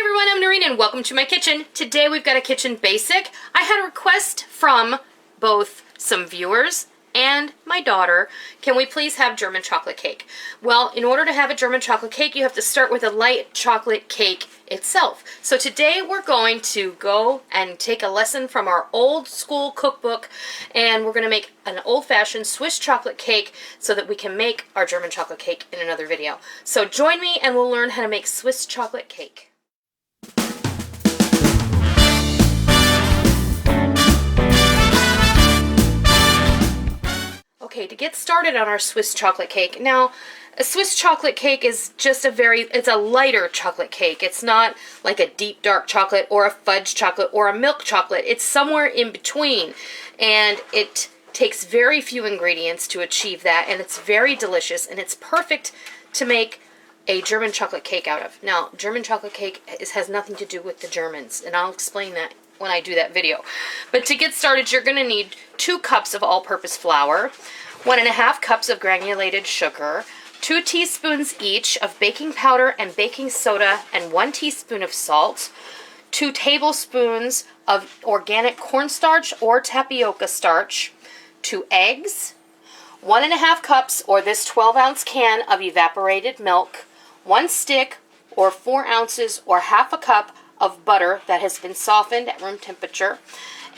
Hi everyone, I'm Noreen and welcome to my kitchen. Today we've got a kitchen basic. I had a request from both some viewers and my daughter. Can we please have German chocolate cake? Well, in order to have a German chocolate cake, you have to start with a light chocolate cake itself. So today we're going to go and take a lesson from our old school cookbook, and we're going to make an old-fashioned Swiss chocolate cake so that we can make our German chocolate cake in another video. So join me and we'll learn how to make Swiss chocolate cake. Okay, to get started on our Swiss chocolate cake. Now, a Swiss chocolate cake is just it's a lighter chocolate cake. It's not like a deep dark chocolate or a fudge chocolate or a milk chocolate. It's somewhere in between, and it takes very few ingredients to achieve that, and it's very delicious, and it's perfect to make a German chocolate cake out of. Now, German chocolate cake has nothing to do with the Germans, and I'll explain that when I do that video. But to get started, you're going to need 2 cups of all-purpose flour, 1½ cups of granulated sugar, 2 teaspoons each of baking powder and baking soda, and 1 teaspoon of salt, 2 tablespoons of organic cornstarch or tapioca starch, 2 eggs, 1½ cups or this 12-ounce can of evaporated milk, 1 stick or 4 ounces or ½ a cup of butter that has been softened at room temperature,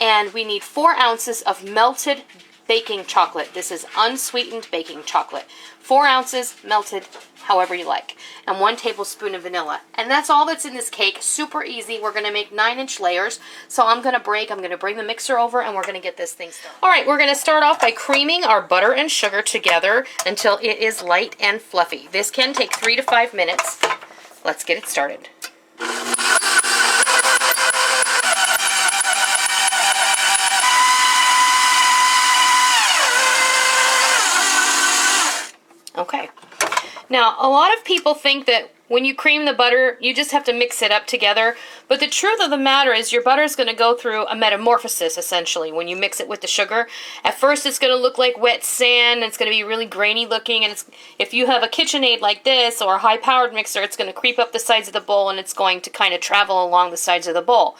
and we need 4 ounces of melted baking chocolate. This is unsweetened baking chocolate. 4 ounces melted however you like, and 1 tablespoon of vanilla. And that's all that's in this cake. Super easy. We're going to make 9-inch layers. So I'm going to bring the mixer over and we're going to get this thing started. Alright, we're going to start off by creaming our butter and sugar together until it is light and fluffy. This can take 3 to 5 minutes. Let's get it started. Okay. Now, a lot of people think that when you cream the butter, you just have to mix it up together. But the truth of the matter is your butter is going to go through a metamorphosis, essentially, when you mix it with the sugar. At first, it's going to look like wet sand, and it's going to be really grainy looking. And if you have a KitchenAid like this or a high-powered mixer, it's going to creep up the sides of the bowl, and it's going to kind of travel along the sides of the bowl.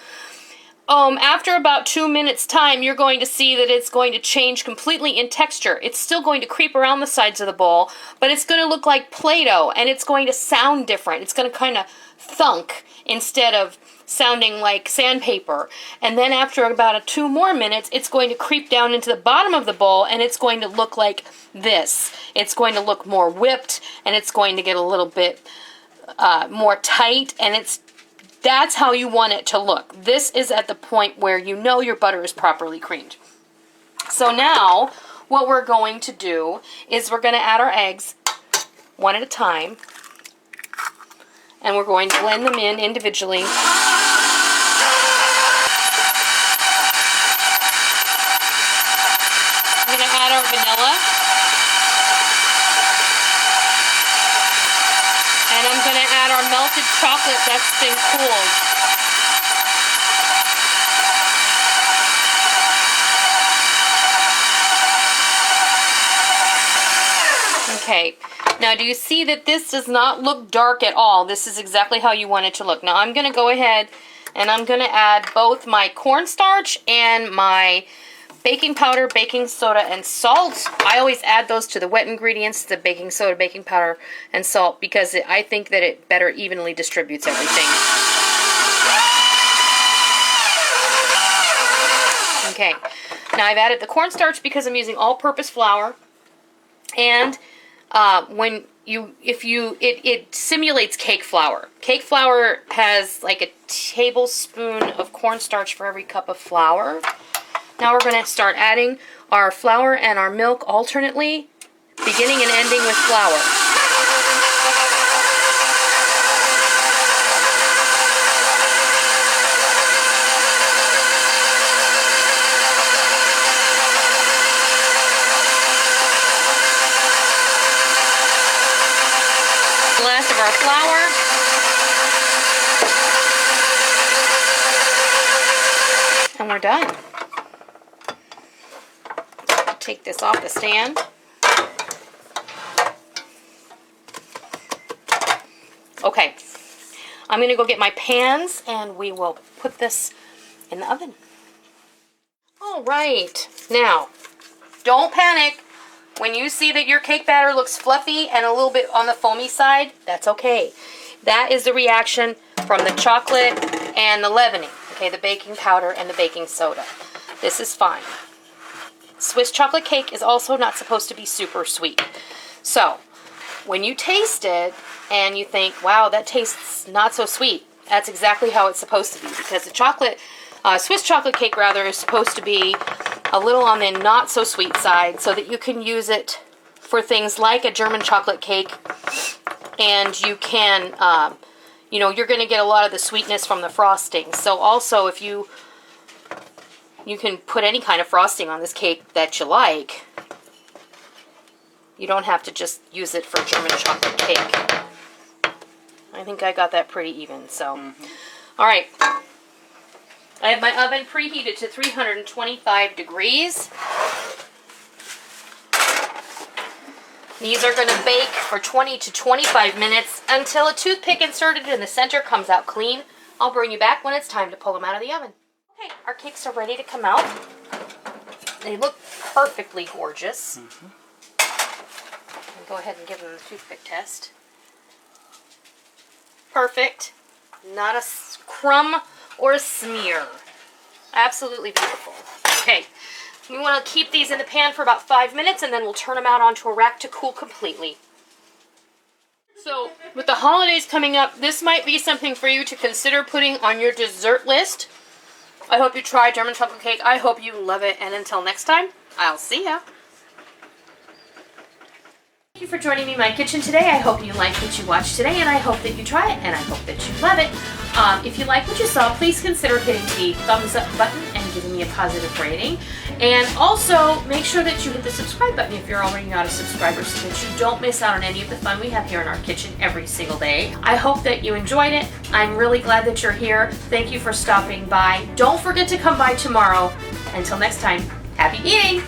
After about 2 minutes time, you're going to see that it's going to change completely in texture. It's still going to creep around the sides of the bowl, but it's going to look like Play-Doh, and it's going to sound different. It's going to kind of thunk instead of sounding like sandpaper. And then after about 2 more minutes, it's going to creep down into the bottom of the bowl, and it's going to look like this. It's going to look more whipped, and it's going to get a little bit more tight, and that's how you want it to look. This is at the point where you know your butter is properly creamed. So now, what we're going to do is we're going to add our eggs one at a time, and we're going to blend them in individually. We're going to add our vanilla. And I'm going to add our melted chocolate that's been cooled. Okay, now do you see that this does not look dark at all? This is exactly how you want it to look. Now I'm going to go ahead and I'm going to add both my cornstarch and my baking powder, baking soda, and salt. I always add those to the wet ingredients, the baking soda, baking powder, and salt, because I think that it better evenly distributes everything. Okay, now I've added the cornstarch because I'm using all-purpose flour, and it simulates cake flour. Cake flour has like a tablespoon of cornstarch for every cup of flour. Now we're going to start adding our flour and our milk alternately, beginning and ending with flour. The last of our flour. And we're done. Take this off the stand. Okay, I'm going to go get my pans and we will put this in the oven. All right, now, don't panic. When you see that your cake batter looks fluffy and a little bit on the foamy side, that's okay. That is the reaction from the chocolate and the leavening, okay, the baking powder and the baking soda. This is fine. Swiss chocolate cake is also not supposed to be super sweet. So, when you taste it and you think, wow, that tastes not so sweet, that's exactly how it's supposed to be, because the chocolate, Swiss chocolate cake rather, is supposed to be a little on the not so sweet side so that you can use it for things like a German chocolate cake, and you can, you know, you're going to get a lot of the sweetness from the frosting. So also, if you can put any kind of frosting on this cake that you like. You don't have to just use it for German chocolate cake. I think I got that pretty even, so. All right. I have my oven preheated to 325 degrees. These are going to bake for 20 to 25 minutes until a toothpick inserted in the center comes out clean. I'll bring you back when it's time to pull them out of the oven. Okay, our cakes are ready to come out. They look perfectly gorgeous. I'll go ahead and give them the toothpick test. Perfect. Not a crumb or a smear. Absolutely beautiful. Okay, we want to keep these in the pan for about 5 minutes and then we'll turn them out onto a rack to cool completely. So, with the holidays coming up, this might be something for you to consider putting on your dessert list. I hope you try German chocolate cake. I hope you love it. And until next time, I'll see ya. Thank you for joining me in my kitchen today. I hope you liked what you watched today, and I hope that you try it, and I hope that you love it. If you like what you saw, please consider hitting the thumbs up button and giving me a positive rating. And also, make sure that you hit the subscribe button if you're already not a subscriber so that you don't miss out on any of the fun we have here in our kitchen every single day. I hope that you enjoyed it. I'm really glad that you're here. Thank you for stopping by. Don't forget to come by tomorrow. Until next time, happy eating!